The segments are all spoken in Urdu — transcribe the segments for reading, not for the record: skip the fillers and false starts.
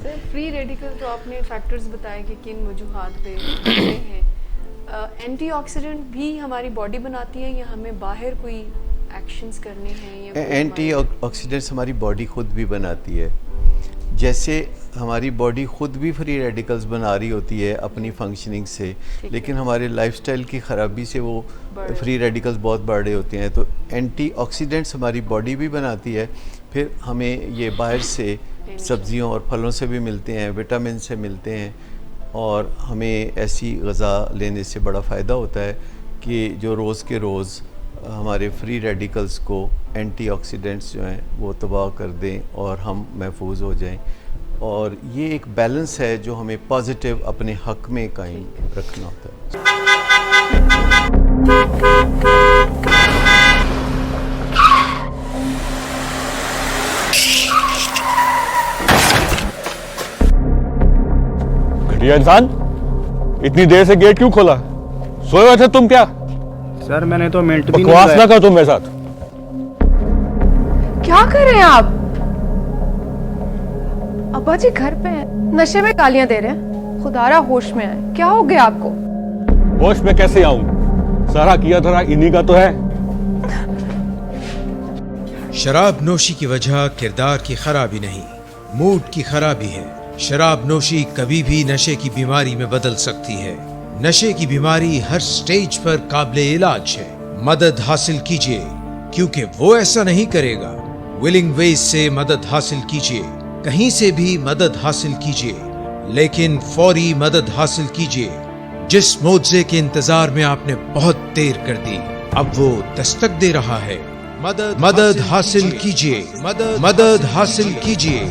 سر فری ریڈیکل تو آپ نے فیکٹرز بتائے کہ کن وجوہات پہ ہیں. اینٹی آکسیڈنٹ بھی ہماری باڈی بناتی ہے یا ہمیں باہر کوئی ایکشنز کرنے ہیں یا اینٹی آکسیڈنٹس ہماری باڈی خود بھی بناتی ہے. جیسے ہماری باڈی خود بھی فری ریڈیکلز بنا رہی ہوتی ہے اپنی فنکشننگ سے, لیکن ہمارے لائف سٹائل کی خرابی سے وہ فری ریڈیکلز بہت بڑھ رہے ہوتے ہیں. تو اینٹی آکسیڈنٹس ہماری باڈی بھی بناتی ہے, پھر ہمیں یہ باہر سے سبزیوں اور پھلوں سے بھی ملتے ہیں, وٹامن سے ملتے ہیں, اور ہمیں ایسی غذا لینے سے بڑا فائدہ ہوتا ہے کہ جو روز کے روز ہمارے فری ریڈیکلز کو اینٹی آکسیڈنٹس جو ہیں وہ تباہ کر دیں اور ہم محفوظ ہو جائیں. اور یہ ایک بیلنس ہے جو ہمیں پازیٹیو اپنے حق میں قائم رکھنا ہوتا ہے. گھٹیا انسان, اتنی دیر سے گیٹ کیوں کھولا؟ سوئے ہوئے تھے تم کیا؟ سر میں نے تو منٹ بھی بکواس نہ کر تم میرے ساتھ. کیا کر رہے ہیں آپ؟ ابا جی گھر پہ ہیں, نشے میں گالیاں دے رہے ہیں. خدارا ہوش میں آئے, کیا ہو گیا آپ کو؟ ہوش میں کیسے آؤں؟ سارا کیا دھرا انہی کا تو ہے. شراب نوشی کی وجہ کردار کی خرابی نہیں, موڈ کی خرابی ہے. شراب نوشی کبھی بھی نشے کی بیماری میں بدل سکتی ہے. نشے کی بیماری ہر سٹیج پر قابل علاج ہے. مدد حاصل کیجیے, کیونکہ وہ ایسا نہیں کرے گا. ولنگ ویز سے مدد حاصل کیجیے, کہیں سے بھی مدد حاصل کیجیے, لیکن فوری مدد حاصل کیجیے. جس معجزے کے انتظار میں آپ نے بہت دیر کر دی, اب وہ دستک دے رہا ہے. مدد حاصل کیجیے, مدد حاصل کیجیے,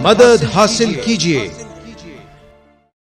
مدد حاصل کیجیے.